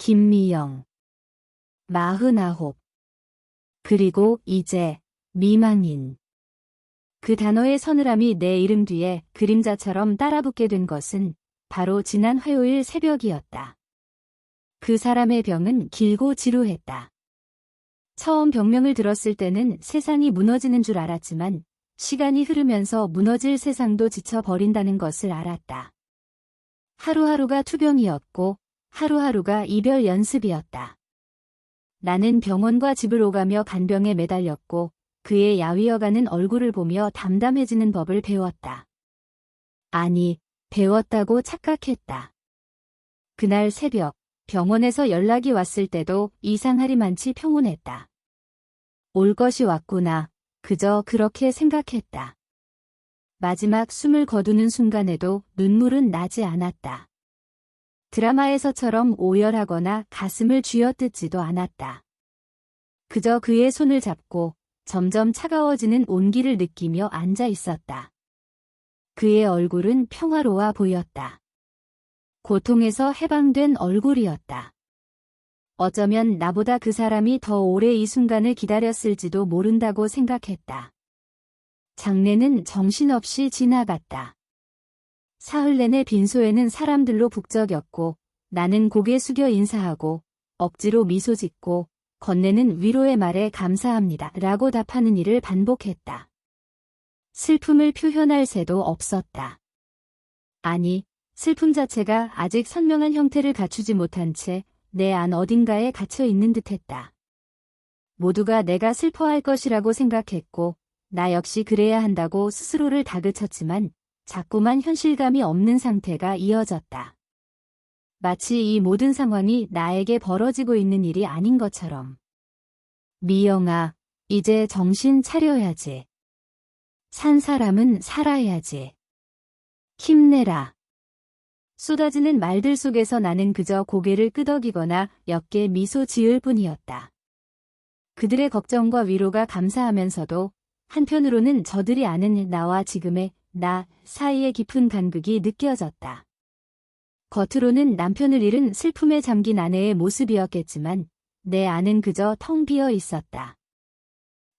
김미영. 49. 그리고 이제 미망인. 그 단어의 서늘함이 내 이름 뒤에 그림자처럼 따라붙게 된 것은 바로 지난 화요일 새벽이었다. 그 사람의 병은 길고 지루했다. 처음 병명을 들었을 때는 세상이 무너지는 줄 알았지만 시간이 흐르면서 무너질 세상도 지쳐버린다는 것을 알았다. 하루하루가 투병이었고 하루하루가 이별 연습이었다. 나는 병원과 집을 오가며 간병에 매달렸고 그의 야위어가는 얼굴을 보며 담담해지는 법을 배웠다. 아니, 배웠다고 착각했다. 그날 새벽 병원에서 연락이 왔을 때도 이상하리만치 평온했다. 올 것이 왔구나. 그저 그렇게 생각했다. 마지막 숨을 거두는 순간에도 눈물은 나지 않았다. 드라마에서처럼 오열하거나 가슴을 쥐어뜯지도 않았다. 그저 그의 손을 잡고 점점 차가워지는 온기를 느끼며 앉아 있었다. 그의 얼굴은 평화로워 보였다. 고통에서 해방된 얼굴이었다. 어쩌면 나보다 그 사람이 더 오래 이 순간을 기다렸을지도 모른다고 생각했다. 장례는 정신없이 지나갔다. 사흘 내내 빈소에는 사람들로 북적였고 나는 고개 숙여 인사하고 억지로 미소 짓고 건네는 위로의 말에 감사합니다 라고 답하는 일을 반복했다. 슬픔을 표현할 새도 없었다. 아니, 슬픔 자체가 아직 선명한 형태를 갖추지 못한 채 내 안 어딘가에 갇혀 있는 듯했다. 모두가 내가 슬퍼할 것이라고 생각했고 나 역시 그래야 한다고 스스로를 다그쳤지만 자꾸만 현실감이 없는 상태가 이어졌다. 마치 이 모든 상황이 나에게 벌어지고 있는 일이 아닌 것처럼. 미영아, 이제 정신 차려야지. 산 사람은 살아야지. 힘내라. 쏟아지는 말들 속에서 나는 그저 고개를 끄덕이거나 옅게 미소 지을 뿐이었다. 그들의 걱정과 위로가 감사하면서도 한편으로는 저들이 아는 나와 지금의 나 사이의 깊은 간극이 느껴졌다. 겉으로는 남편을 잃은 슬픔에 잠긴 아내의 모습이었겠지만 내 안은 그저 텅 비어 있었다.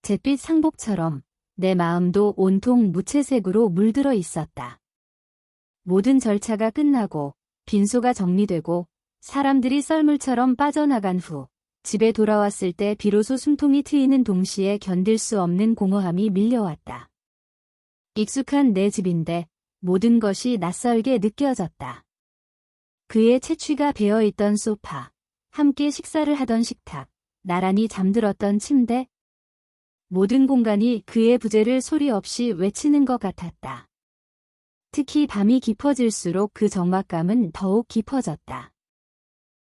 잿빛 상복처럼 내 마음도 온통 무채색으로 물들어 있었다. 모든 절차가 끝나고 빈소가 정리되고 사람들이 썰물처럼 빠져나간 후 집에 돌아왔을 때 비로소 숨통이 트이는 동시에 견딜 수 없는 공허함이 밀려왔다. 익숙한 내 집인데 모든 것이 낯설게 느껴졌다. 그의 채취가 배어있던 소파, 함께 식사를 하던 식탁, 나란히 잠들었던 침대, 모든 공간이 그의 부재를 소리 없이 외치는 것 같았다. 특히 밤이 깊어질수록 그 적막감은 더욱 깊어졌다.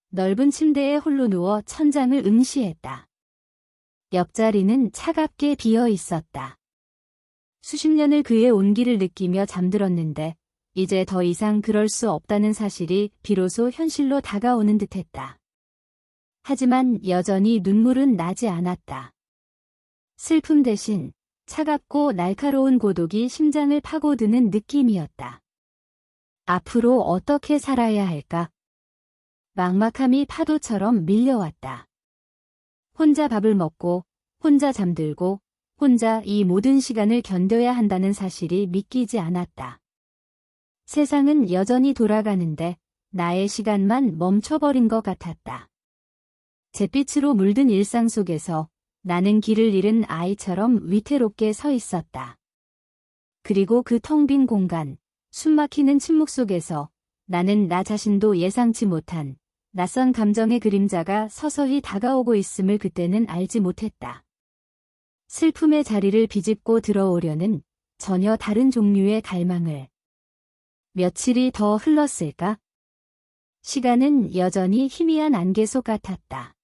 넓은 침대에 홀로 누워 천장을 응시했다. 옆자리는 차갑게 비어 있었다. 수십 년을 그의 온기를 느끼며 잠들었는데 이제 더 이상 그럴 수 없다는 사실이 비로소 현실로 다가오는 듯했다. 하지만 여전히 눈물은 나지 않았다. 슬픔 대신 차갑고 날카로운 고독이 심장을 파고드는 느낌이었다. 앞으로 어떻게 살아야 할까? 막막함이 파도처럼 밀려왔다. 혼자 밥을 먹고, 혼자 잠들고, 혼자 이 모든 시간을 견뎌야 한다는 사실이 믿기지 않았다. 세상은 여전히 돌아가는데 나의 시간만 멈춰버린 것 같았다. 잿빛으로 물든 일상 속에서 나는 길을 잃은 아이처럼 위태롭게 서 있었다. 그리고 그 텅 빈 공간, 숨막히는 침묵 속에서 나는 나 자신도 예상치 못한 낯선 감정의 그림자가 서서히 다가오고 있음을 그때는 알지 못했다. 슬픔의 자리를 비집고 들어오려는 전혀 다른 종류의 갈망을. 며칠이 더 흘렀을까? 시간은 여전히 희미한 안개 속 같았다.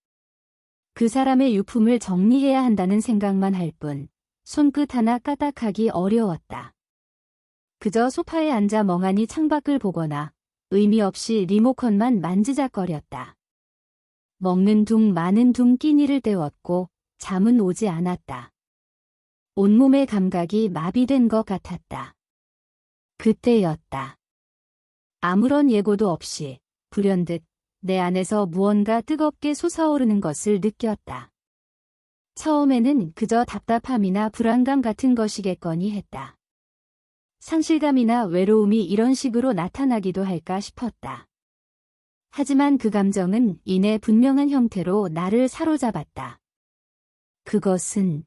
그 사람의 유품을 정리해야 한다는 생각만 할 뿐 손끝 하나 까딱하기 어려웠다. 그저 소파에 앉아 멍하니 창밖을 보거나 의미 없이 리모컨만 만지작거렸다. 먹는 둥 마는 둥 끼니를 때웠고 잠은 오지 않았다. 온몸의 감각이 마비된 것 같았다. 그때였다. 아무런 예고도 없이 불현듯 내 안에서 무언가 뜨겁게 솟아오르는 것을 느꼈다. 처음에는 그저 답답함이나 불안감 같은 것이겠거니 했다. 상실감이나 외로움이 이런 식으로 나타나기도 할까 싶었다. 하지만 그 감정은 이내 분명한 형태로 나를 사로잡았다. 그것은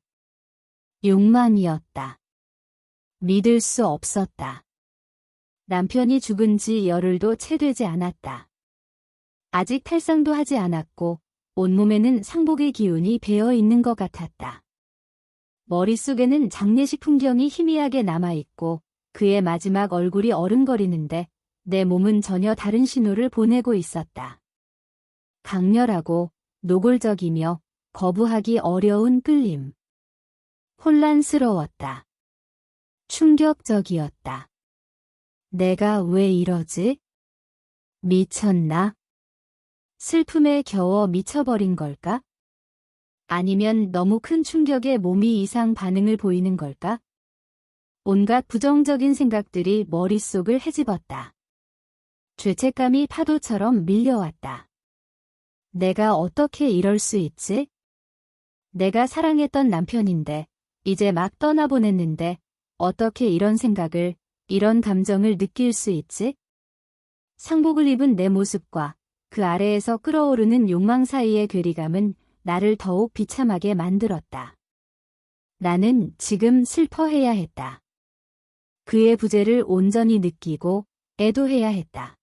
욕망이었다. 믿을 수 없었다. 남편이 죽은 지 열흘도 채 되지 않았다. 아직 탈상도 하지 않았고 온몸에는 상복의 기운이 배어 있는 것 같았다. 머릿속에는 장례식 풍경이 희미하게 남아있고 그의 마지막 얼굴이 어른거리는데 내 몸은 전혀 다른 신호를 보내고 있었다. 강렬하고 노골적이며 거부하기 어려운 끌림. 혼란스러웠다. 충격적이었다. 내가 왜 이러지? 미쳤나? 슬픔에 겨워 미쳐버린 걸까? 아니면 너무 큰 충격에 몸이 이상 반응을 보이는 걸까? 온갖 부정적인 생각들이 머릿속을 헤집었다. 죄책감이 파도처럼 밀려왔다. 내가 어떻게 이럴 수 있지? 내가 사랑했던 남편인데, 이제 막 떠나보냈는데, 어떻게 이런 생각을, 이런 감정을 느낄 수 있지? 상복을 입은 내 모습과 그 아래에서 끓어오르는 욕망 사이의 괴리감은 나를 더욱 비참하게 만들었다. 나는 지금 슬퍼해야 했다. 그의 부재를 온전히 느끼고 애도해야 했다.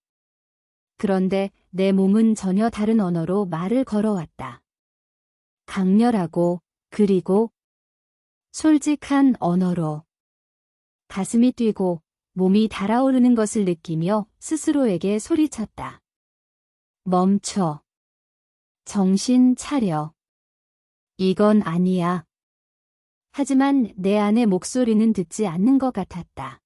그런데 내 몸은 전혀 다른 언어로 말을 걸어왔다. 강렬하고 그리고 솔직한 언어로. 가슴이 뛰고 몸이 달아오르는 것을 느끼며 스스로에게 소리쳤다. 멈춰. 정신 차려. 이건 아니야. 하지만 내 안의 목소리는 듣지 않는 것 같았다.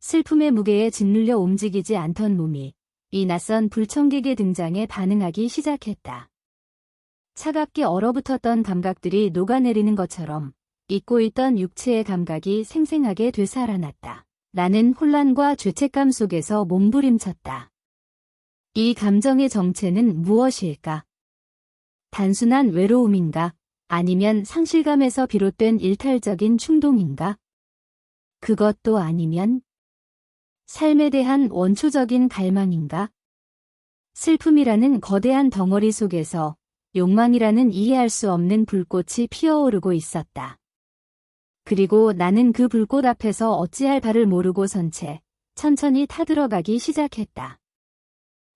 슬픔의 무게에 짓눌려 움직이지 않던 몸이 이 낯선 불청객의 등장에 반응하기 시작했다. 차갑게 얼어붙었던 감각들이 녹아내리는 것처럼 잊고 있던 육체의 감각이 생생하게 되살아났다. 나는 혼란과 죄책감 속에서 몸부림쳤다. 이 감정의 정체는 무엇일까? 단순한 외로움인가? 아니면 상실감에서 비롯된 일탈적인 충동인가? 그것도 아니면 삶에 대한 원초적인 갈망인가? 슬픔이라는 거대한 덩어리 속에서 욕망이라는 이해할 수 없는 불꽃이 피어오르고 있었다. 그리고 나는 그 불꽃 앞에서 어찌할 바를 모르고 선 채 천천히 타들어가기 시작했다.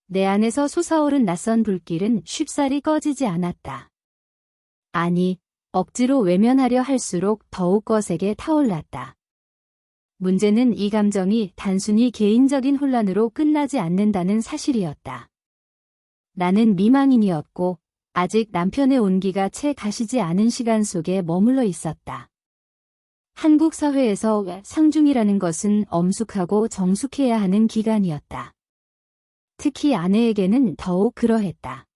내 안에서 솟아오른 낯선 불길은 쉽사리 꺼지지 않았다. 아니, 억지로 외면하려 할수록 더욱 거세게 타올랐다. 문제는 이 감정이 단순히 개인적인 혼란으로 끝나지 않는다는 사실이었다. 나는 미망인이었고 아직 남편의 온기가 채 가시지 않은 시간 속에 머물러 있었다. 한국 사회에서 상중이라는 것은 엄숙하고 정숙해야 하는 기간이었다. 특히 아내에게는 더욱 그러했다.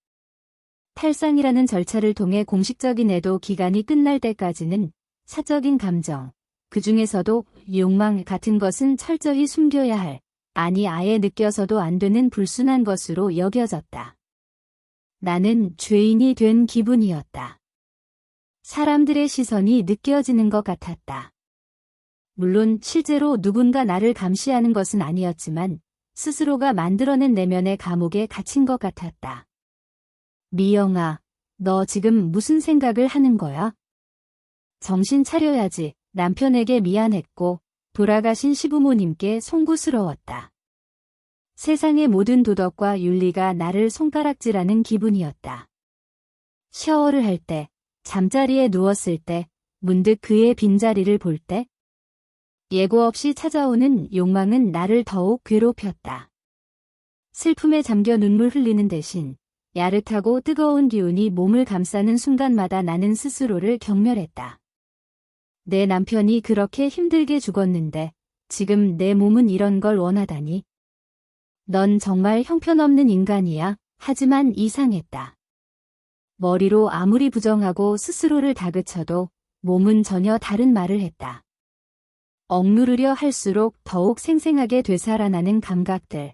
탈상이라는 절차를 통해 공식적인 애도 기간이 끝날 때까지는 사적인 감정, 그 중에서도 욕망 같은 것은 철저히 숨겨야 할, 아니 아예 느껴서도 안 되는 불순한 것으로 여겨졌다. 나는 죄인이 된 기분이었다. 사람들의 시선이 느껴지는 것 같았다. 물론 실제로 누군가 나를 감시하는 것은 아니었지만 스스로가 만들어낸 내면의 감옥에 갇힌 것 같았다. 미영아, 너 지금 무슨 생각을 하는 거야? 정신 차려야지. 남편에게 미안했고 돌아가신 시부모님께 송구스러웠다. 세상의 모든 도덕과 윤리가 나를 손가락질하는 기분이었다. 샤워를 할 때, 잠자리에 누웠을 때, 문득 그의 빈자리를 볼 때, 예고 없이 찾아오는 욕망은 나를 더욱 괴롭혔다. 슬픔에 잠겨 눈물 흘리는 대신 야릇하고 뜨거운 기운이 몸을 감싸는 순간마다 나는 스스로를 경멸했다. 내 남편이 그렇게 힘들게 죽었는데 지금 내 몸은 이런 걸 원하다니. 넌 정말 형편없는 인간이야. 하지만 이상했다. 머리로 아무리 부정하고 스스로를 다그쳐도 몸은 전혀 다른 말을 했다. 억누르려 할수록 더욱 생생하게 되살아나는 감각들.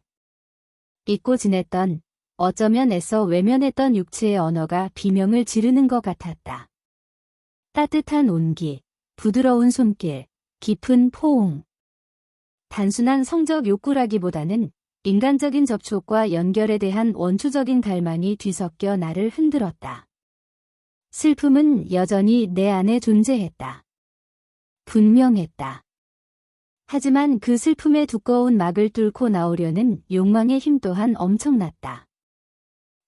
잊고 지냈던 어쩌면 애써 외면했던 육체의 언어가 비명을 지르는 것 같았다. 따뜻한 온기, 부드러운 손길, 깊은 포옹. 단순한 성적 욕구라기보다는 인간적인 접촉과 연결에 대한 원초적인 갈망이 뒤섞여 나를 흔들었다. 슬픔은 여전히 내 안에 존재했다. 분명했다. 하지만 그 슬픔의 두꺼운 막을 뚫고 나오려는 욕망의 힘 또한 엄청났다.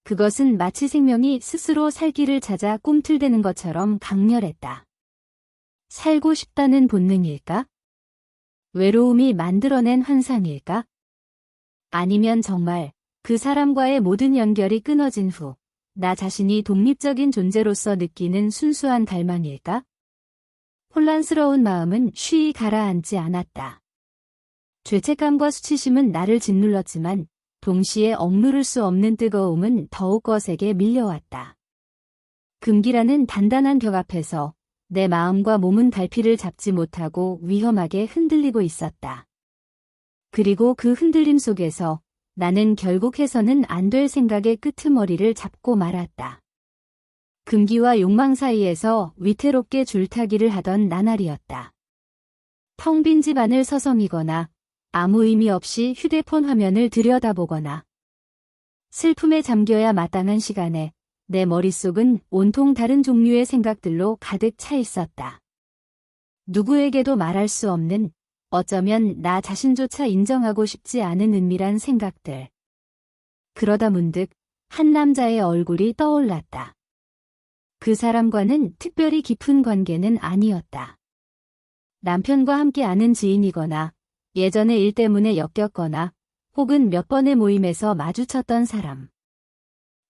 그것은 마치 생명이 스스로 살기를 찾아 꿈틀대는 것처럼 강렬했다. 살고 싶다는 본능일까? 외로움이 만들어낸 환상일까? 아니면 정말 그 사람과의 모든 연결이 끊어진 후 나 자신이 독립적인 존재로서 느끼는 순수한 갈망일까? 혼란스러운 마음은 쉬이 가라앉지 않았다. 죄책감과 수치심은 나를 짓눌렀지만 동시에 억누를 수 없는 뜨거움은 더욱 거세게 밀려왔다. 금기라는 단단한 벽 앞에서 내 마음과 몸은 갈피를 잡지 못하고 위험하게 흔들리고 있었다. 그리고 그 흔들림 속에서 나는 결국 해서는 안 될 생각의 끄트머리를 잡고 말았다. 금기와 욕망 사이에서 위태롭게 줄타기를 하던 나날이었다. 텅 빈 집 안을 서성이거나 아무 의미 없이 휴대폰 화면을 들여다보거나 슬픔에 잠겨야 마땅한 시간에 내 머릿속은 온통 다른 종류의 생각들로 가득 차 있었다. 누구에게도 말할 수 없는 어쩌면 나 자신조차 인정하고 싶지 않은 은밀한 생각들. 그러다 문득 한 남자의 얼굴이 떠올랐다. 그 사람과는 특별히 깊은 관계는 아니었다. 남편과 함께 아는 지인이거나 예전에 일 때문에 엮였거나 혹은 몇 번의 모임에서 마주쳤던 사람.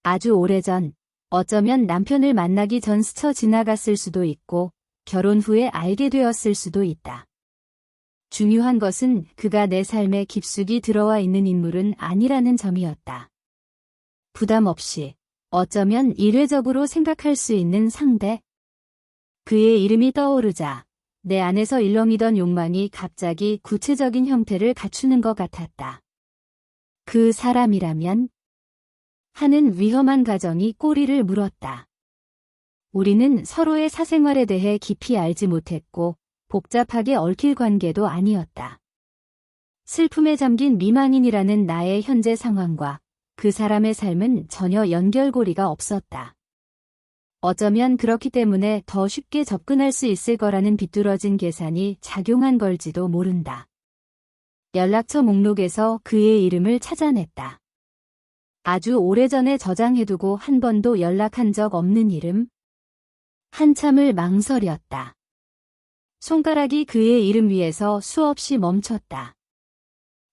아주 오래전, 어쩌면 남편을 만나기 전 스쳐 지나갔을 수도 있고 결혼 후에 알게 되었을 수도 있다. 중요한 것은 그가 내 삶에 깊숙이 들어와 있는 인물은 아니라는 점이었다. 부담 없이, 어쩌면 일회적으로 생각할 수 있는 상대. 그의 이름이 떠오르자 내 안에서 일렁이던 욕망이 갑자기 구체적인 형태를 갖추는 것 같았다. 그 사람이라면? 하는 위험한 가정이 꼬리를 물었다. 우리는 서로의 사생활에 대해 깊이 알지 못했고 복잡하게 얽힐 관계도 아니었다. 슬픔에 잠긴 미망인이라는 나의 현재 상황과 그 사람의 삶은 전혀 연결고리가 없었다. 어쩌면 그렇기 때문에 더 쉽게 접근할 수 있을 거라는 비뚤어진 계산이 작용한 걸지도 모른다. 연락처 목록에서 그의 이름을 찾아냈다. 아주 오래전에 저장해두고 한 번도 연락한 적 없는 이름. 한참을 망설였다. 손가락이 그의 이름 위에서 수없이 멈췄다.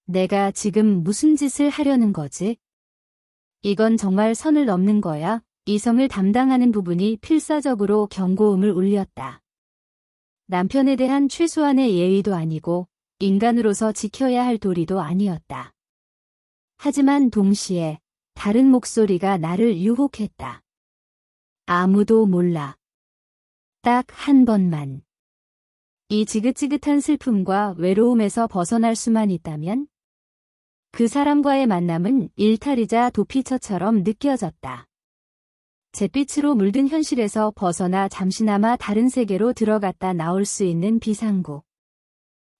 내가 지금 무슨 짓을 하려는 거지? 이건 정말 선을 넘는 거야? 이성을 담당하는 부분이 필사적으로 경고음을 울렸다. 남편에 대한 최소한의 예의도 아니고 인간으로서 지켜야 할 도리도 아니었다. 하지만 동시에 다른 목소리가 나를 유혹했다. 아무도 몰라. 딱 한 번만. 이 지긋지긋한 슬픔과 외로움에서 벗어날 수만 있다면? 그 사람과의 만남은 일탈이자 도피처처럼 느껴졌다. 잿빛으로 물든 현실에서 벗어나 잠시나마 다른 세계로 들어갔다 나올 수 있는 비상구.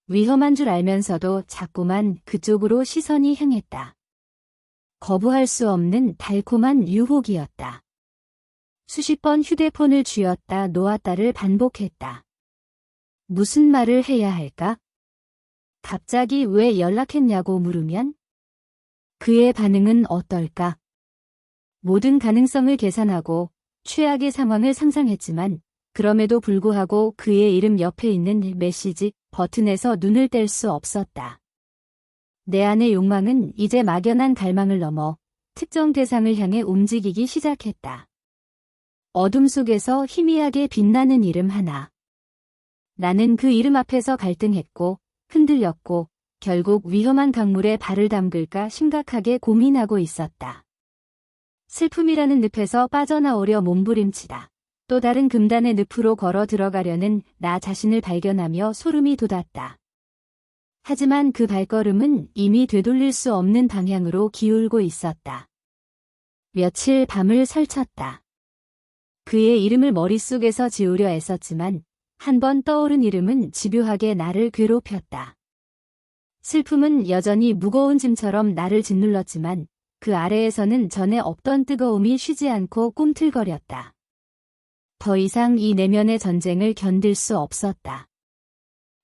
위험한 줄 알면서도 자꾸만 그쪽으로 시선이 향했다. 거부할 수 없는 달콤한 유혹이었다. 수십 번 휴대폰을 쥐었다 놓았다를 반복했다. 무슨 말을 해야 할까? 갑자기 왜 연락했냐고 물으면? 그의 반응은 어떨까? 모든 가능성을 계산하고 최악의 상황을 상상했지만 그럼에도 불구하고 그의 이름 옆에 있는 메시지 버튼에서 눈을 뗄 수 없었다. 내 안의 욕망은 이제 막연한 갈망을 넘어 특정 대상을 향해 움직이기 시작했다. 어둠 속에서 희미하게 빛나는 이름 하나. 나는 그 이름 앞에서 갈등했고 흔들렸고 결국 위험한 강물에 발을 담글까 심각하게 고민하고 있었다. 슬픔이라는 늪에서 빠져나오려 몸부림치다. 또 다른 금단의 늪으로 걸어 들어가려는 나 자신을 발견하며 소름이 돋았다. 하지만 그 발걸음은 이미 되돌릴 수 없는 방향으로 기울고 있었다. 며칠 밤을 설쳤다. 그의 이름을 머릿속에서 지우려 애썼지만 한 번 떠오른 이름은 집요하게 나를 괴롭혔다. 슬픔은 여전히 무거운 짐처럼 나를 짓눌렀지만 그 아래에서는 전에 없던 뜨거움이 쉬지 않고 꿈틀거렸다. 더 이상 이 내면의 전쟁을 견딜 수 없었다.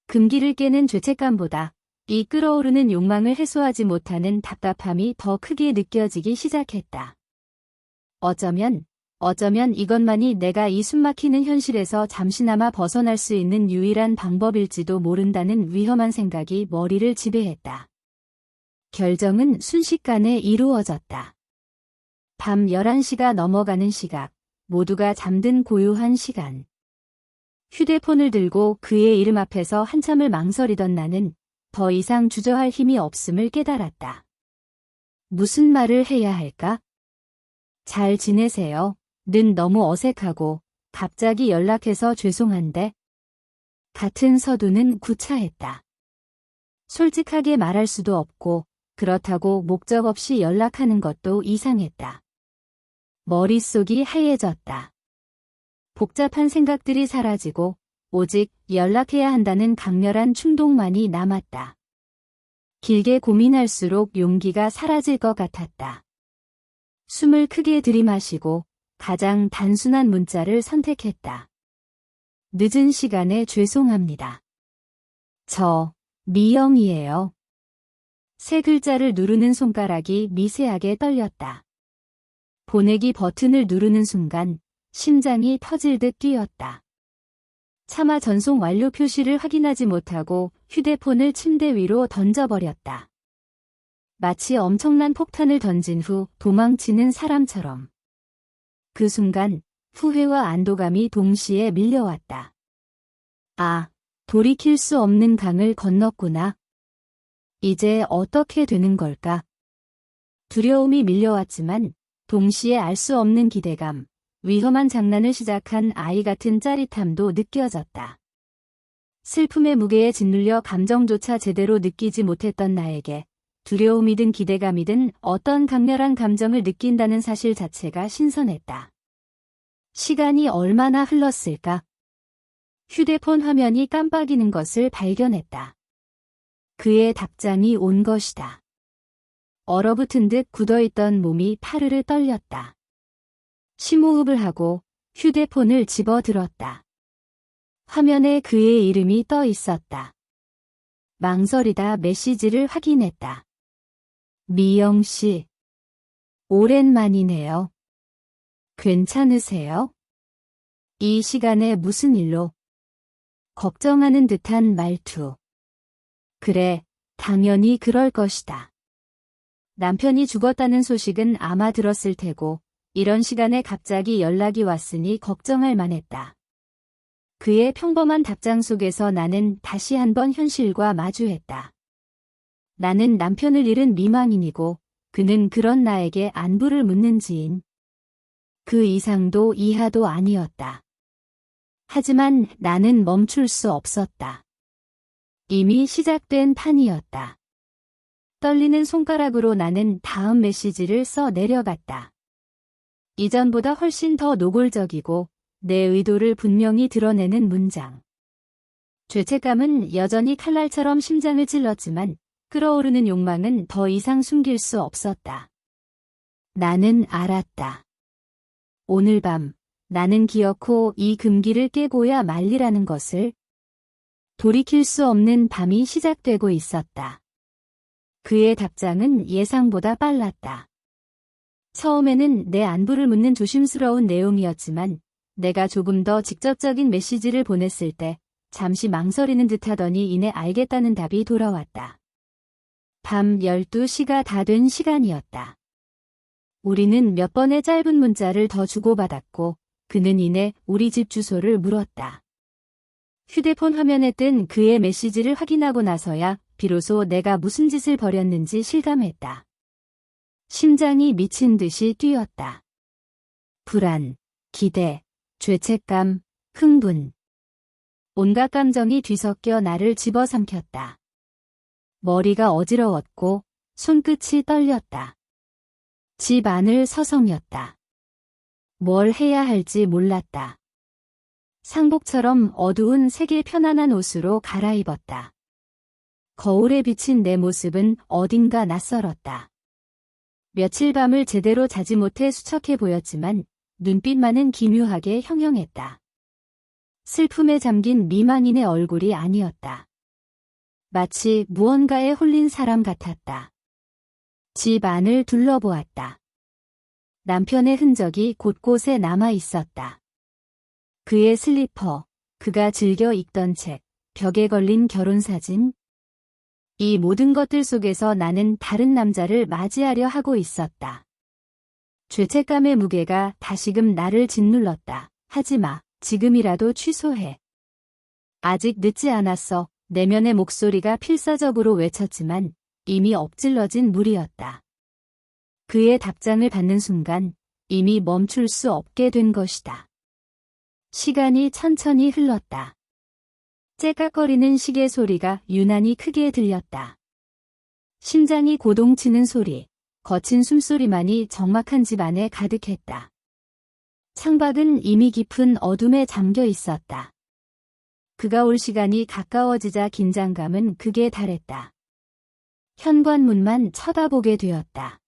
금기를 깨는 죄책감보다 이 끓어오르는 욕망을 해소하지 못하는 답답함이 더 크게 느껴지기 시작했다. 어쩌면 이것만이 내가 이 숨막히는 현실에서 잠시나마 벗어날 수 있는 유일한 방법일지도 모른다는 위험한 생각이 머리를 지배했다. 결정은 순식간에 이루어졌다. 밤 11시가 넘어가는 시각, 모두가 잠든 고요한 시간. 휴대폰을 들고 그의 이름 앞에서 한참을 망설이던 나는 더 이상 주저할 힘이 없음을 깨달았다. 무슨 말을 해야 할까? 잘 지내세요. 는 너무 어색하고 갑자기 연락해서 죄송한데. 같은 서두는 구차했다. 솔직하게 말할 수도 없고 그렇다고 목적 없이 연락하는 것도 이상했다. 머릿속이 하얘졌다. 복잡한 생각들이 사라지고 오직 연락해야 한다는 강렬한 충동만이 남았다. 길게 고민할수록 용기가 사라질 것 같았다. 숨을 크게 들이마시고 가장 단순한 문자를 선택했다. 늦은 시간에 죄송합니다. 저 미영이에요. 세 글자를 누르는 손가락이 미세하게 떨렸다. 보내기 버튼을 누르는 순간 심장이 터질 듯 뛰었다. 차마 전송 완료 표시를 확인하지 못하고 휴대폰을 침대 위로 던져버렸다. 마치 엄청난 폭탄을 던진 후 도망치는 사람처럼. 그 순간 후회와 안도감이 동시에 밀려왔다. 아, 돌이킬 수 없는 강을 건넜구나. 이제 어떻게 되는 걸까? 두려움이 밀려왔지만 동시에 알 수 없는 기대감, 위험한 장난을 시작한 아이 같은 짜릿함도 느껴졌다. 슬픔의 무게에 짓눌려 감정조차 제대로 느끼지 못했던 나에게 두려움이든 기대감이든 어떤 강렬한 감정을 느낀다는 사실 자체가 신선했다. 시간이 얼마나 흘렀을까? 휴대폰 화면이 깜빡이는 것을 발견했다. 그의 답장이 온 것이다. 얼어붙은 듯 굳어있던 몸이 파르르 떨렸다. 심호흡을 하고 휴대폰을 집어들었다. 화면에 그의 이름이 떠 있었다. 망설이다 메시지를 확인했다. 미영 씨. 오랜만이네요. 괜찮으세요? 이 시간에 무슨 일로? 걱정하는 듯한 말투. 그래, 당연히 그럴 것이다. 남편이 죽었다는 소식은 아마 들었을 테고 이런 시간에 갑자기 연락이 왔으니 걱정할 만했다. 그의 평범한 답장 속에서 나는 다시 한번 현실과 마주했다. 나는 남편을 잃은 미망인이고 그는 그런 나에게 안부를 묻는 지인. 그 이상도 이하도 아니었다. 하지만 나는 멈출 수 없었다. 이미 시작된 판이었다. 떨리는 손가락으로 나는 다음 메시지를 써 내려갔다. 이전보다 훨씬 더 노골적이고 내 의도를 분명히 드러내는 문장. 죄책감은 여전히 칼날처럼 심장을 찔렀지만 끓어오르는 욕망은 더 이상 숨길 수 없었다. 나는 알았다. 오늘 밤 나는 기어코 이 금기를 깨고야 말리라는 것을. 돌이킬 수 없는 밤이 시작되고 있었다. 그의 답장은 예상보다 빨랐다. 처음에는 내 안부를 묻는 조심스러운 내용이었지만 내가 조금 더 직접적인 메시지를 보냈을 때 잠시 망설이는 듯하더니 이내 알겠다는 답이 돌아왔다. 밤 12시가 다 된 시간이었다. 우리는 몇 번의 짧은 문자를 더 주고받았고 그는 이내 우리 집 주소를 물었다. 휴대폰 화면에 뜬 그의 메시지를 확인하고 나서야 비로소 내가 무슨 짓을 벌였는지 실감했다. 심장이 미친 듯이 뛰었다. 불안, 기대, 죄책감, 흥분. 온갖 감정이 뒤섞여 나를 집어삼켰다. 머리가 어지러웠고 손끝이 떨렸다. 집 안을 서성였다. 뭘 해야 할지 몰랐다. 상복처럼 어두운 색의 편안한 옷으로 갈아입었다. 거울에 비친 내 모습은 어딘가 낯설었다. 며칠 밤을 제대로 자지 못해 수척해 보였지만 눈빛만은 기묘하게 형형했다. 슬픔에 잠긴 미망인의 얼굴이 아니었다. 마치 무언가에 홀린 사람 같았다. 집 안을 둘러보았다. 남편의 흔적이 곳곳에 남아 있었다. 그의 슬리퍼, 그가 즐겨 읽던 책, 벽에 걸린 결혼사진. 이 모든 것들 속에서 나는 다른 남자를 맞이하려 하고 있었다. 죄책감의 무게가 다시금 나를 짓눌렀다. 하지마, 지금이라도 취소해. 아직 늦지 않았어. 내면의 목소리가 필사적으로 외쳤지만 이미 엎질러진 물이었다. 그의 답장을 받는 순간 이미 멈출 수 없게 된 것이다. 시간이 천천히 흘렀다. 째깍거리는 시계 소리가 유난히 크게 들렸다. 심장이 고동치는 소리, 거친 숨소리만이 적막한 집 안에 가득했다. 창밖은 이미 깊은 어둠에 잠겨 있었다. 그가 올 시간이 가까워지자 긴장감은 극에 달했다. 현관문만 쳐다보게 되었다.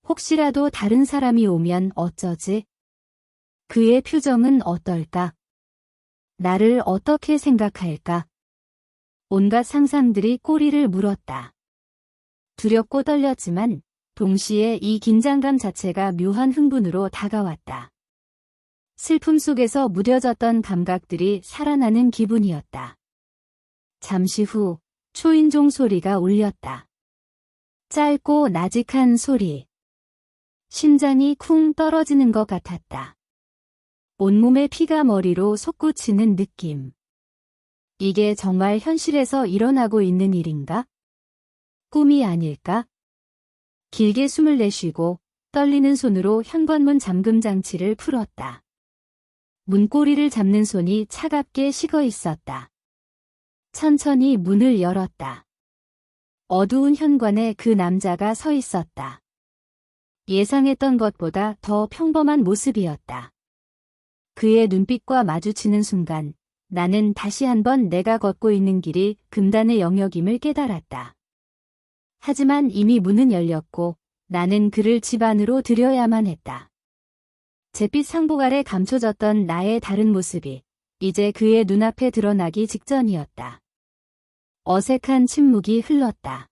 혹시라도 다른 사람이 오면 어쩌지? 그의 표정은 어떨까? 나를 어떻게 생각할까? 온갖 상상들이 꼬리를 물었다. 두렵고 떨렸지만 동시에 이 긴장감 자체가 묘한 흥분으로 다가왔다. 슬픔 속에서 무뎌졌던 감각들이 살아나는 기분이었다. 잠시 후 초인종 소리가 울렸다. 짧고 나직한 소리. 심장이 쿵 떨어지는 것 같았다. 온몸에 피가 머리로 솟구치는 느낌. 이게 정말 현실에서 일어나고 있는 일인가? 꿈이 아닐까? 길게 숨을 내쉬고 떨리는 손으로 현관문 잠금 장치를 풀었다. 문고리를 잡는 손이 차갑게 식어 있었다. 천천히 문을 열었다. 어두운 현관에 그 남자가 서 있었다. 예상했던 것보다 더 평범한 모습이었다. 그의 눈빛과 마주치는 순간 나는 다시 한번 내가 걷고 있는 길이 금단의 영역임을 깨달았다. 하지만 이미 문은 열렸고 나는 그를 집 안으로 들여야만 했다. 잿빛 상복 아래 감춰졌던 나의 다른 모습이 이제 그의 눈앞에 드러나기 직전이었다. 어색한 침묵이 흘렀다.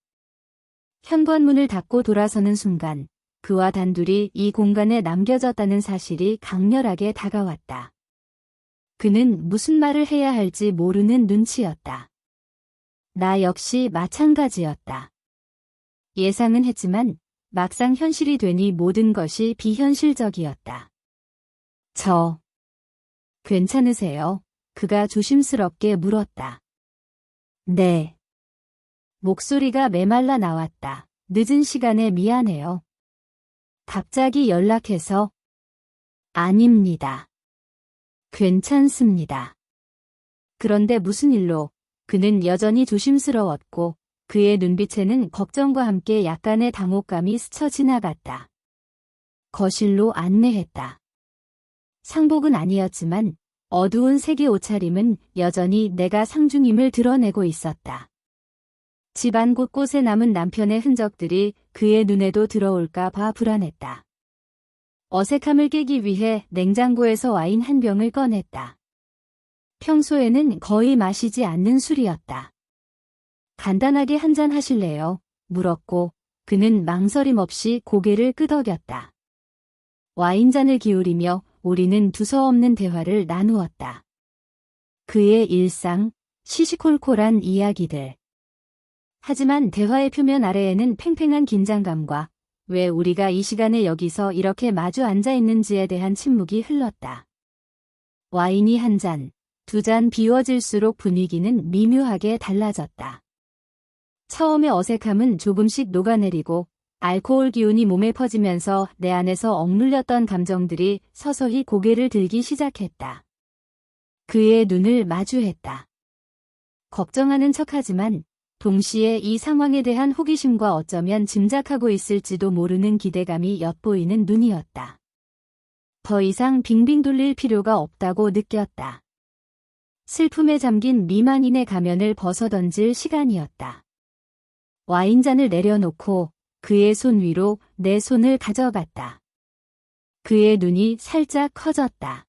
현관문을 닫고 돌아서는 순간 그와 단둘이 이 공간에 남겨졌다는 사실이 강렬하게 다가왔다. 그는 무슨 말을 해야 할지 모르는 눈치였다. 나 역시 마찬가지였다. 예상은 했지만 막상 현실이 되니 모든 것이 비현실적이었다. 괜찮으세요? 그가 조심스럽게 물었다. 네. 목소리가 메말라 나왔다. 늦은 시간에 미안해요. 갑자기 연락해서? 아닙니다. 괜찮습니다. 그런데 무슨 일로? 그는 여전히 조심스러웠고 그의 눈빛에는 걱정과 함께 약간의 당혹감이 스쳐 지나갔다. 거실로 안내했다. 상복은 아니었지만 어두운 색의 옷차림은 여전히 내가 상중임을 드러내고 있었다. 집안 곳곳에 남은 남편의 흔적들이 그의 눈에도 들어올까 봐 불안했다. 어색함을 깨기 위해 냉장고에서 와인 한 병을 꺼냈다. 평소에는 거의 마시지 않는 술이었다. 간단하게 한잔 하실래요? 물었고 그는 망설임 없이 고개를 끄덕였다. 와인잔을 기울이며 우리는 두서없는 대화를 나누었다. 그의 일상, 시시콜콜한 이야기들. 하지만 대화의 표면 아래에는 팽팽한 긴장감과 왜 우리가 이 시간에 여기서 이렇게 마주 앉아 있는지에 대한 침묵이 흘렀다. 와인이 한 잔, 두 잔 비워질수록 분위기는 미묘하게 달라졌다. 처음의 어색함은 조금씩 녹아내리고 알코올 기운이 몸에 퍼지면서 내 안에서 억눌렸던 감정들이 서서히 고개를 들기 시작했다. 그의 눈을 마주했다. 걱정하는 척하지만 동시에 이 상황에 대한 호기심과 어쩌면 짐작하고 있을지도 모르는 기대감이 엿보이는 눈이었다. 더 이상 빙빙 돌릴 필요가 없다고 느꼈다. 슬픔에 잠긴 미만인의 가면을 벗어던질 시간이었다. 와인잔을 내려놓고 그의 손 위로 내 손을 가져갔다. 그의 눈이 살짝 커졌다.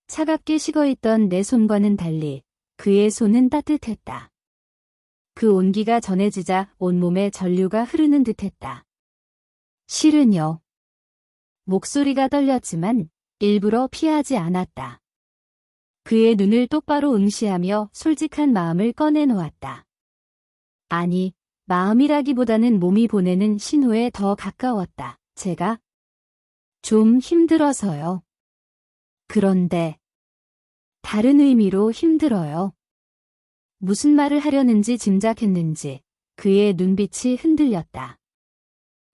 차갑게 식어있던 내 손과는 달리 그의 손은 따뜻했다. 그 온기가 전해지자 온몸에 전류가 흐르는 듯했다. 실은요. 목소리가 떨렸지만 일부러 피하지 않았다. 그의 눈을 똑바로 응시하며 솔직한 마음을 꺼내놓았다. 아니, 마음이라기보다는 몸이 보내는 신호에 더 가까웠다. 제가 좀 힘들어서요. 그런데 다른 의미로 힘들어요. 무슨 말을 하려는지 짐작했는지 그의 눈빛이 흔들렸다.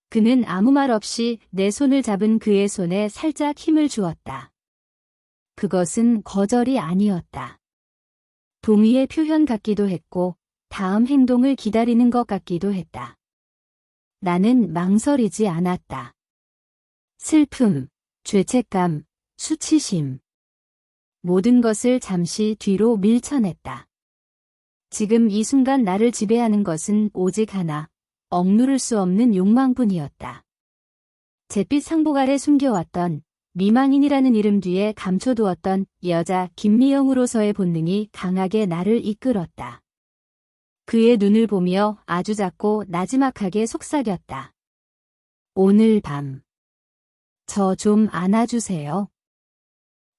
그는 아무 말 없이 내 손을 잡은 그의 손에 살짝 힘을 주었다. 그것은 거절이 아니었다. 동의의 표현 같기도 했고 다음 행동을 기다리는 것 같기도 했다. 나는 망설이지 않았다. 슬픔, 죄책감, 수치심. 모든 것을 잠시 뒤로 밀쳐냈다. 지금 이 순간 나를 지배하는 것은 오직 하나, 억누를 수 없는 욕망뿐이었다. 잿빛 상복 아래 숨겨왔던 미망인이라는 이름 뒤에 감춰두었던 여자 김미영으로서의 본능이 강하게 나를 이끌었다. 그의 눈을 보며 아주 작고 나지막하게 속삭였다. 오늘 밤, 저 좀 안아주세요.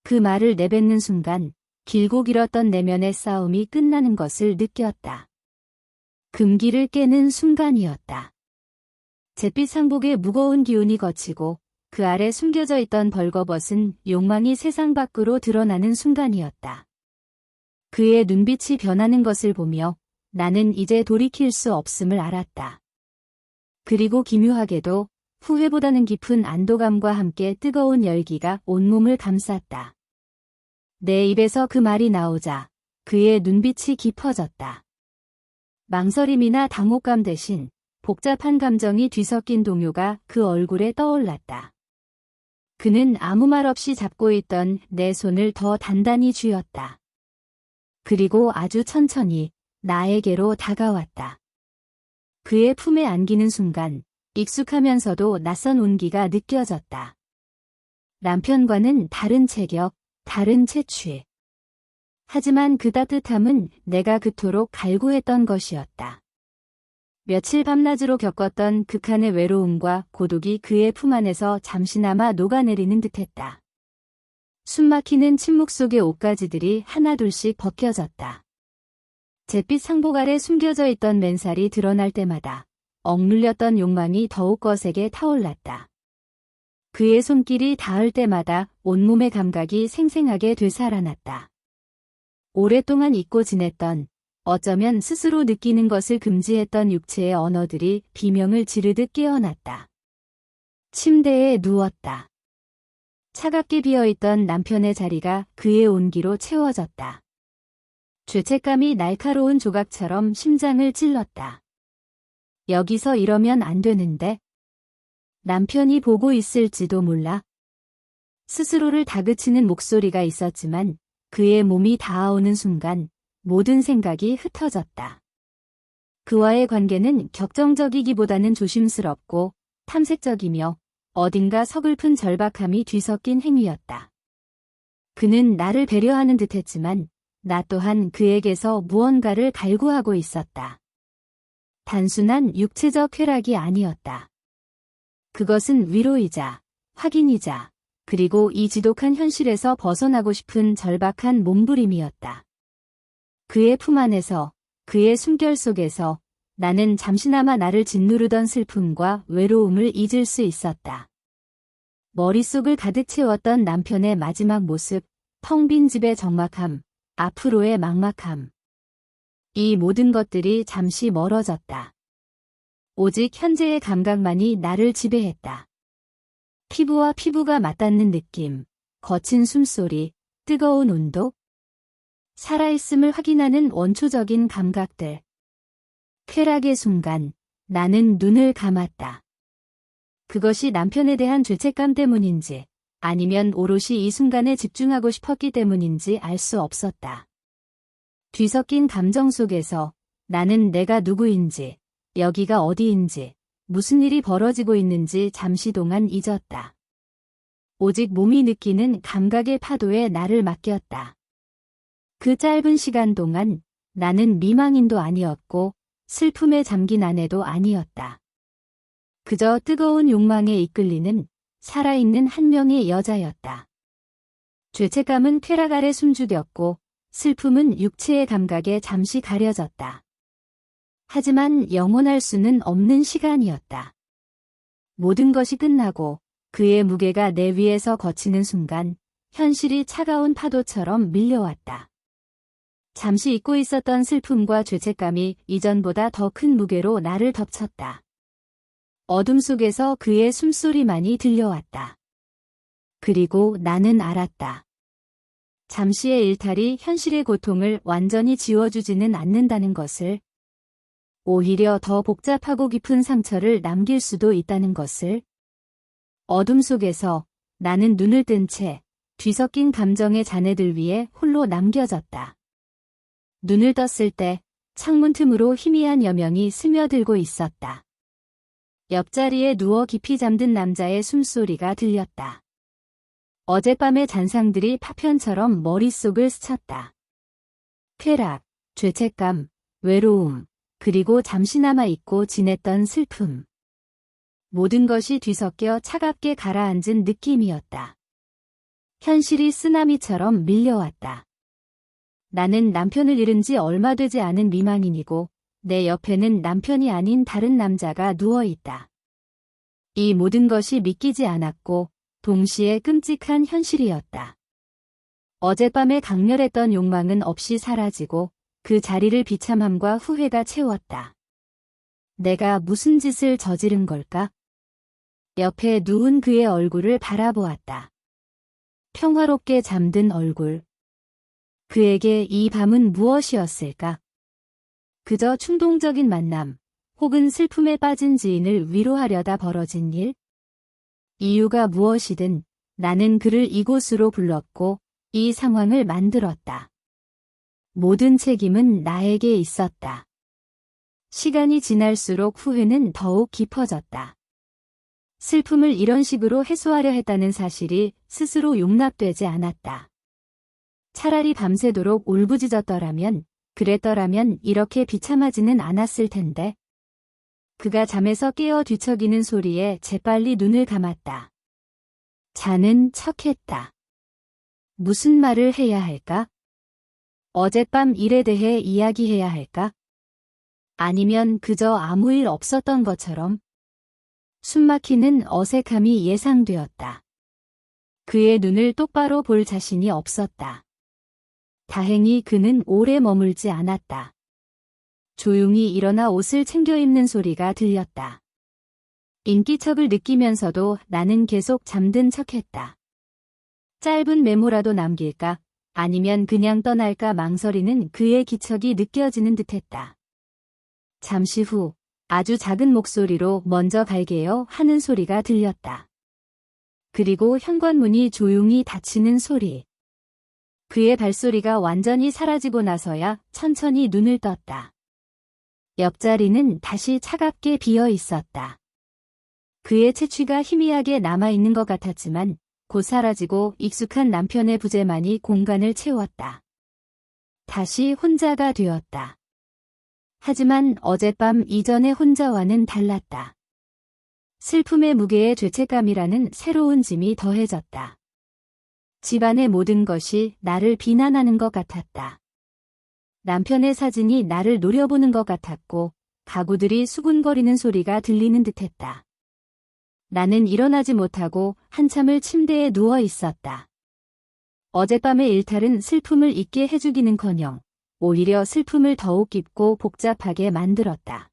그 말을 내뱉는 순간 길고 길었던 내면의 싸움이 끝나는 것을 느꼈다. 금기를 깨는 순간이었다. 잿빛 상복의 무거운 기운이 거치고 그 아래 숨겨져 있던 벌거벗은 욕망이 세상 밖으로 드러나는 순간이었다. 그의 눈빛이 변하는 것을 보며 나는 이제 돌이킬 수 없음을 알았다. 그리고 기묘하게도 후회보다는 깊은 안도감과 함께 뜨거운 열기가 온몸을 감쌌다. 내 입에서 그 말이 나오자 그의 눈빛이 깊어졌다. 망설임이나 당혹감 대신 복잡한 감정이 뒤섞인 동요가 그 얼굴에 떠올랐다. 그는 아무 말 없이 잡고 있던 내 손을 더 단단히 쥐었다. 그리고 아주 천천히 나에게로 다가왔다. 그의 품에 안기는 순간 익숙하면서도 낯선 온기가 느껴졌다. 남편과는 다른 체격, 다른 채취. 하지만 그 따뜻함은 내가 그토록 갈구했던 것이었다. 며칠 밤낮으로 겪었던 극한의 외로움과 고독이 그의 품 안에서 잠시나마 녹아내리는 듯했다. 숨막히는 침묵 속의 옷가지들이 하나둘씩 벗겨졌다. 잿빛 상복 아래 숨겨져 있던 맨살이 드러날 때마다 억눌렸던 욕망이 더욱 거세게 타올랐다. 그의 손길이 닿을 때마다 온몸의 감각이 생생하게 되살아났다. 오랫동안 잊고 지냈던, 어쩌면 스스로 느끼는 것을 금지했던 육체의 언어들이 비명을 지르듯 깨어났다. 침대에 누웠다. 차갑게 비어있던 남편의 자리가 그의 온기로 채워졌다. 죄책감이 날카로운 조각처럼 심장을 찔렀다. 여기서 이러면 안 되는데. 남편이 보고 있을지도 몰라. 스스로를 다그치는 목소리가 있었지만 그의 몸이 닿아오는 순간 모든 생각이 흩어졌다. 그와의 관계는 격정적이기보다는 조심스럽고 탐색적이며 어딘가 서글픈 절박함이 뒤섞인 행위였다. 그는 나를 배려하는 듯했지만 나 또한 그에게서 무언가를 갈구하고 있었다. 단순한 육체적 쾌락이 아니었다. 그것은 위로이자 확인이자 그리고 이 지독한 현실에서 벗어나고 싶은 절박한 몸부림이었다. 그의 품 안에서, 그의 숨결 속에서 나는 잠시나마 나를 짓누르던 슬픔과 외로움을 잊을 수 있었다. 머릿속을 가득 채웠던 남편의 마지막 모습, 텅 빈 집의 적막함, 앞으로의 막막함. 이 모든 것들이 잠시 멀어졌다. 오직 현재의 감각만이 나를 지배했다. 피부와 피부가 맞닿는 느낌, 거친 숨소리, 뜨거운 온도, 살아있음을 확인하는 원초적인 감각들. 쾌락의 순간 나는 눈을 감았다. 그것이 남편에 대한 죄책감 때문인지 아니면 오롯이 이 순간에 집중하고 싶었기 때문인지 알 수 없었다. 뒤섞인 감정 속에서 나는 내가 누구인지, 여기가 어디인지, 무슨 일이 벌어지고 있는지 잠시 동안 잊었다. 오직 몸이 느끼는 감각의 파도에 나를 맡겼다. 그 짧은 시간 동안 나는 미망인도 아니었고 슬픔에 잠긴 아내도 아니었다. 그저 뜨거운 욕망에 이끌리는 살아있는 한 명의 여자였다. 죄책감은 쾌락 아래 숨죽였고 슬픔은 육체의 감각에 잠시 가려졌다. 하지만 영원할 수는 없는 시간이었다. 모든 것이 끝나고 그의 무게가 내 위에서 거치는 순간 현실이 차가운 파도처럼 밀려왔다. 잠시 잊고 있었던 슬픔과 죄책감이 이전보다 더 큰 무게로 나를 덮쳤다. 어둠 속에서 그의 숨소리만이 들려왔다. 그리고 나는 알았다. 잠시의 일탈이 현실의 고통을 완전히 지워주지는 않는다는 것을, 오히려 더 복잡하고 깊은 상처를 남길 수도 있다는 것을. 어둠 속에서 나는 눈을 뜬 채 뒤섞인 감정의 잔해들 위에 홀로 남겨졌다. 눈을 떴을 때 창문 틈으로 희미한 여명이 스며들고 있었다. 옆자리에 누워 깊이 잠든 남자의 숨소리가 들렸다. 어젯밤의 잔상들이 파편처럼 머릿속을 스쳤다. 쾌락, 죄책감, 외로움, 그리고 잠시나마 잊고 지냈던 슬픔. 모든 것이 뒤섞여 차갑게 가라앉은 느낌이었다. 현실이 쓰나미처럼 밀려왔다. 나는 남편을 잃은 지 얼마 되지 않은 미망인이고 내 옆에는 남편이 아닌 다른 남자가 누워있다. 이 모든 것이 믿기지 않았고 동시에 끔찍한 현실이었다. 어젯밤에 강렬했던 욕망은 없이 사라지고 그 자리를 비참함과 후회가 채웠다. 내가 무슨 짓을 저지른 걸까? 옆에 누운 그의 얼굴을 바라보았다. 평화롭게 잠든 얼굴. 그에게 이 밤은 무엇이었을까? 그저 충동적인 만남, 혹은 슬픔에 빠진 지인을 위로하려다 벌어진 일? 이유가 무엇이든 나는 그를 이곳으로 불렀고 이 상황을 만들었다. 모든 책임은 나에게 있었다. 시간이 지날수록 후회는 더욱 깊어졌다. 슬픔을 이런 식으로 해소하려 했다는 사실이 스스로 용납되지 않았다. 차라리 밤새도록 울부짖었더라면, 그랬더라면 이렇게 비참하지는 않았을 텐데. 그가 잠에서 깨어 뒤척이는 소리에 재빨리 눈을 감았다. 자는 척했다. 무슨 말을 해야 할까? 어젯밤 일에 대해 이야기해야 할까? 아니면 그저 아무 일 없었던 것처럼? 숨막히는 어색함이 예상되었다. 그의 눈을 똑바로 볼 자신이 없었다. 다행히 그는 오래 머물지 않았다. 조용히 일어나 옷을 챙겨 입는 소리가 들렸다. 인기척을 느끼면서도 나는 계속 잠든 척했다. 짧은 메모라도 남길까? 아니면 그냥 떠날까 망설이는 그의 기척이 느껴지는 듯했다. 잠시 후 아주 작은 목소리로 먼저 갈게요 하는 소리가 들렸다. 그리고 현관문이 조용히 닫히는 소리. 그의 발소리가 완전히 사라지고 나서야 천천히 눈을 떴다. 옆자리는 다시 차갑게 비어 있었다. 그의 채취가 희미하게 남아있는 것 같았지만 곧 사라지고 익숙한 남편의 부재만이 공간을 채웠다. 다시 혼자가 되었다. 하지만 어젯밤 이전의 혼자와는 달랐다. 슬픔의 무게에 죄책감이라는 새로운 짐이 더해졌다. 집안의 모든 것이 나를 비난하는 것 같았다. 남편의 사진이 나를 노려보는 것 같았고 가구들이 수군거리는 소리가 들리는 듯했다. 나는 일어나지 못하고 한참을 침대에 누워 있었다. 어젯밤의 일탈은 슬픔을 잊게 해주기는커녕 오히려 슬픔을 더욱 깊고 복잡하게 만들었다.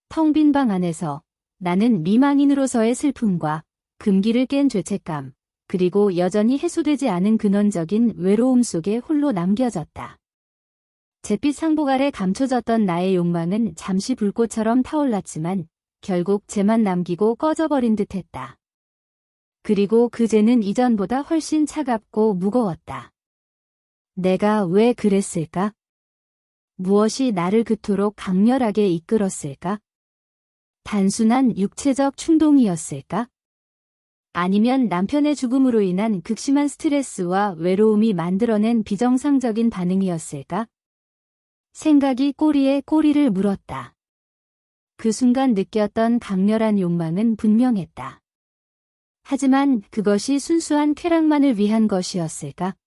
텅 빈 방 안에서 나는 미망인으로서의 슬픔과 금기를 깬 죄책감, 그리고 여전히 해소되지 않은 근원적인 외로움 속에 홀로 남겨졌다. 잿빛 상복 아래 감춰졌던 나의 욕망은 잠시 불꽃처럼 타올랐지만 결국 재만 남기고 꺼져버린 듯했다. 그리고 그 재는 이전보다 훨씬 차갑고 무거웠다. 내가 왜 그랬을까? 무엇이 나를 그토록 강렬하게 이끌었을까? 단순한 육체적 충동이었을까? 아니면 남편의 죽음으로 인한 극심한 스트레스와 외로움이 만들어낸 비정상적인 반응이었을까? 생각이 꼬리에 꼬리를 물었다. 그 순간 느꼈던 강렬한 욕망은 분명했다. 하지만 그것이 순수한 쾌락만을 위한 것이었을까?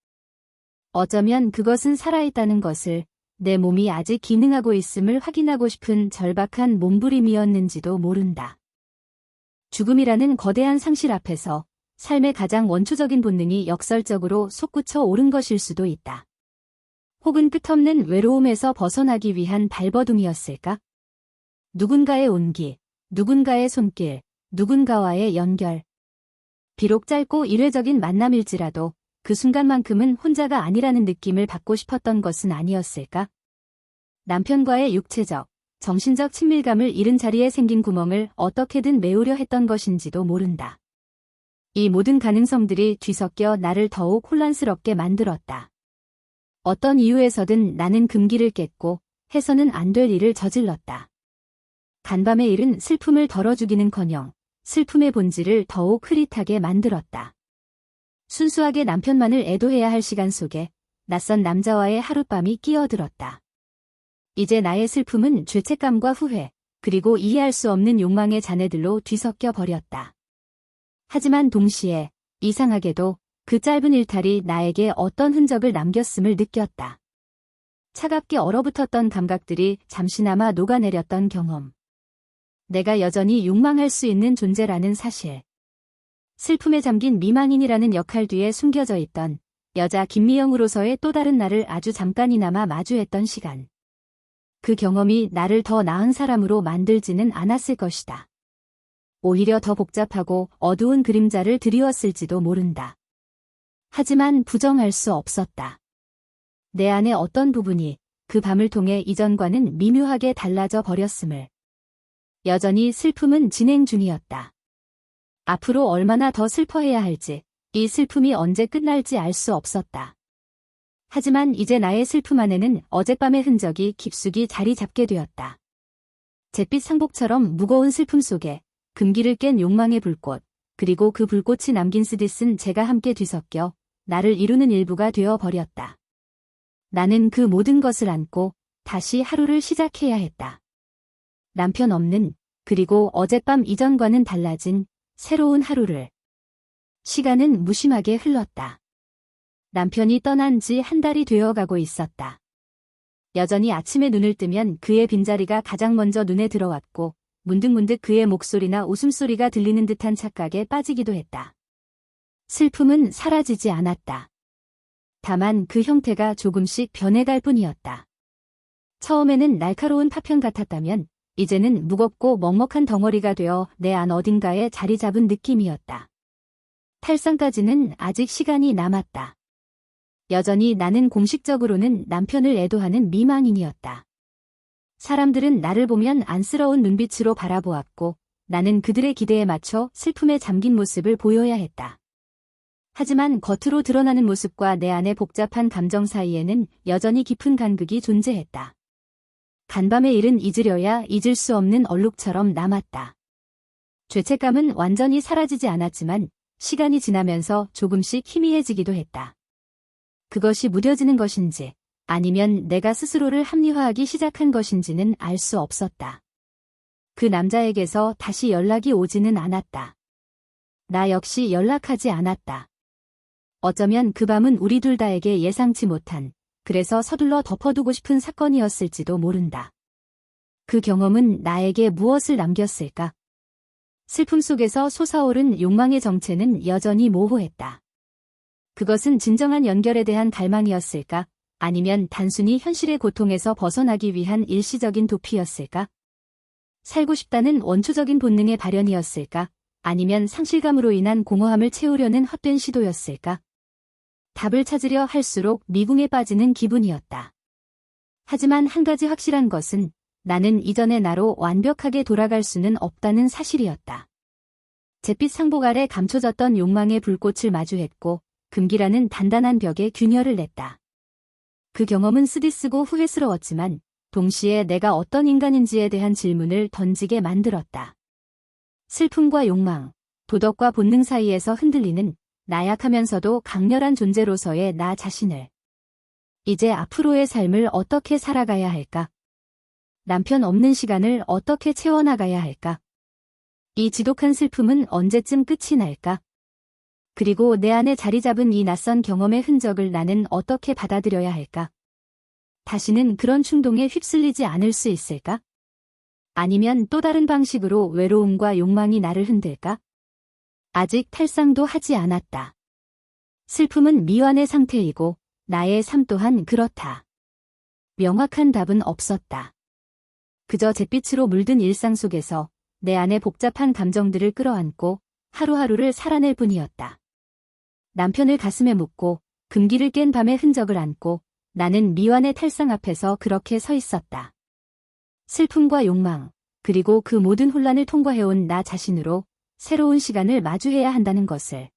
어쩌면 그것은 살아있다는 것을, 내 몸이 아직 기능하고 있음을 확인하고 싶은 절박한 몸부림이었는지도 모른다. 죽음이라는 거대한 상실 앞에서 삶의 가장 원초적인 본능이 역설적으로 솟구쳐 오른 것일 수도 있다. 혹은 끝없는 외로움에서 벗어나기 위한 발버둥이었을까? 누군가의 온기, 누군가의 손길, 누군가와의 연결. 비록 짧고 일회적인 만남일지라도 그 순간만큼은 혼자가 아니라는 느낌을 받고 싶었던 것은 아니었을까? 남편과의 육체적, 정신적 친밀감을 잃은 자리에 생긴 구멍을 어떻게든 메우려 했던 것인지도 모른다. 이 모든 가능성들이 뒤섞여 나를 더욱 혼란스럽게 만들었다. 어떤 이유에서든 나는 금기를 깼고 해서는 안 될 일을 저질렀다. 간밤의 일은 슬픔을 덜어주기는커녕 슬픔의 본질을 더욱 흐릿하게 만들었다. 순수하게 남편만을 애도해야 할 시간 속에 낯선 남자와의 하룻밤이 끼어들었다. 이제 나의 슬픔은 죄책감과 후회, 그리고 이해할 수 없는 욕망의 잔해들로 뒤섞여 버렸다. 하지만 동시에 이상하게도 그 짧은 일탈이 나에게 어떤 흔적을 남겼음을 느꼈다. 차갑게 얼어붙었던 감각들이 잠시나마 녹아내렸던 경험. 내가 여전히 욕망할 수 있는 존재라는 사실. 슬픔에 잠긴 미망인이라는 역할 뒤에 숨겨져 있던 여자 김미영으로서의 또 다른 나를 아주 잠깐이나마 마주했던 시간. 그 경험이 나를 더 나은 사람으로 만들지는 않았을 것이다. 오히려 더 복잡하고 어두운 그림자를 드리웠을지도 모른다. 하지만 부정할 수 없었다. 내 안의 어떤 부분이 그 밤을 통해 이전과는 미묘하게 달라져 버렸음을. 여전히 슬픔은 진행 중이었다. 앞으로 얼마나 더 슬퍼해야 할지, 이 슬픔이 언제 끝날지 알 수 없었다. 하지만 이제 나의 슬픔 안에는 어젯밤의 흔적이 깊숙이 자리 잡게 되었다. 잿빛 상복처럼 무거운 슬픔 속에 금기를 깬 욕망의 불꽃, 그리고 그 불꽃이 남긴 쓰디쓴 재가 함께 뒤섞여 나를 이루는 일부가 되어 버렸다. 나는 그 모든 것을 안고 다시 하루를 시작해야 했다. 남편 없는, 그리고 어젯밤 이전과는 달라진 새로운 하루를. 시간은 무심하게 흘렀다. 남편이 떠난 지 한 달이 되어가고 있었다. 여전히 아침에 눈을 뜨면 그의 빈자리가 가장 먼저 눈에 들어왔고 문득문득 그의 목소리나 웃음소리가 들리는 듯한 착각에 빠지기도 했다. 슬픔은 사라지지 않았다. 다만 그 형태가 조금씩 변해갈 뿐이었다. 처음에는 날카로운 파편 같았다면 이제는 무겁고 먹먹한 덩어리가 되어 내 안 어딘가에 자리 잡은 느낌이었다. 탈상까지는 아직 시간이 남았다. 여전히 나는 공식적으로는 남편을 애도하는 미망인이었다. 사람들은 나를 보면 안쓰러운 눈빛으로 바라보았고 나는 그들의 기대에 맞춰 슬픔에 잠긴 모습을 보여야 했다. 하지만 겉으로 드러나는 모습과 내 안의 복잡한 감정 사이에는 여전히 깊은 간극이 존재했다. 간밤의 일은 잊으려야 잊을 수 없는 얼룩처럼 남았다. 죄책감은 완전히 사라지지 않았지만 시간이 지나면서 조금씩 희미해지기도 했다. 그것이 무뎌지는 것인지 아니면 내가 스스로를 합리화하기 시작한 것인지는 알 수 없었다. 그 남자에게서 다시 연락이 오지는 않았다. 나 역시 연락하지 않았다. 어쩌면 그 밤은 우리 둘 다에게 예상치 못한, 그래서 서둘러 덮어두고 싶은 사건이었을지도 모른다. 그 경험은 나에게 무엇을 남겼을까? 슬픔 속에서 솟아오른 욕망의 정체는 여전히 모호했다. 그것은 진정한 연결에 대한 갈망이었을까? 아니면 단순히 현실의 고통에서 벗어나기 위한 일시적인 도피였을까? 살고 싶다는 원초적인 본능의 발현이었을까? 아니면 상실감으로 인한 공허함을 채우려는 헛된 시도였을까? 답을 찾으려 할수록 미궁에 빠지는 기분이었다. 하지만 한 가지 확실한 것은 나는 이전의 나로 완벽하게 돌아갈 수는 없다는 사실이었다. 잿빛 상복 아래 감춰졌던 욕망의 불꽃을 마주했고 금기라는 단단한 벽에 균열을 냈다. 그 경험은 쓰디쓰고 후회스러웠지만 동시에 내가 어떤 인간인지에 대한 질문을 던지게 만들었다. 슬픔과 욕망, 도덕과 본능 사이에서 흔들리는 나약하면서도 강렬한 존재로서의 나 자신을. 이제 앞으로의 삶을 어떻게 살아가야 할까? 남편 없는 시간을 어떻게 채워나가야 할까? 이 지독한 슬픔은 언제쯤 끝이 날까? 그리고 내 안에 자리 잡은 이 낯선 경험의 흔적을 나는 어떻게 받아들여야 할까? 다시는 그런 충동에 휩쓸리지 않을 수 있을까? 아니면 또 다른 방식으로 외로움과 욕망이 나를 흔들까? 아직 탈상도 하지 않았다. 슬픔은 미완의 상태이고 나의 삶 또한 그렇다. 명확한 답은 없었다. 그저 잿빛으로 물든 일상 속에서 내 안의 복잡한 감정들을 끌어안고 하루하루를 살아낼 뿐이었다. 남편을 가슴에 묻고 금기를 깬 밤의 흔적을 안고 나는 미완의 탈상 앞에서 그렇게 서 있었다. 슬픔과 욕망, 그리고 그 모든 혼란을 통과해온 나 자신으로 새로운 시간을 마주해야 한다는 것을.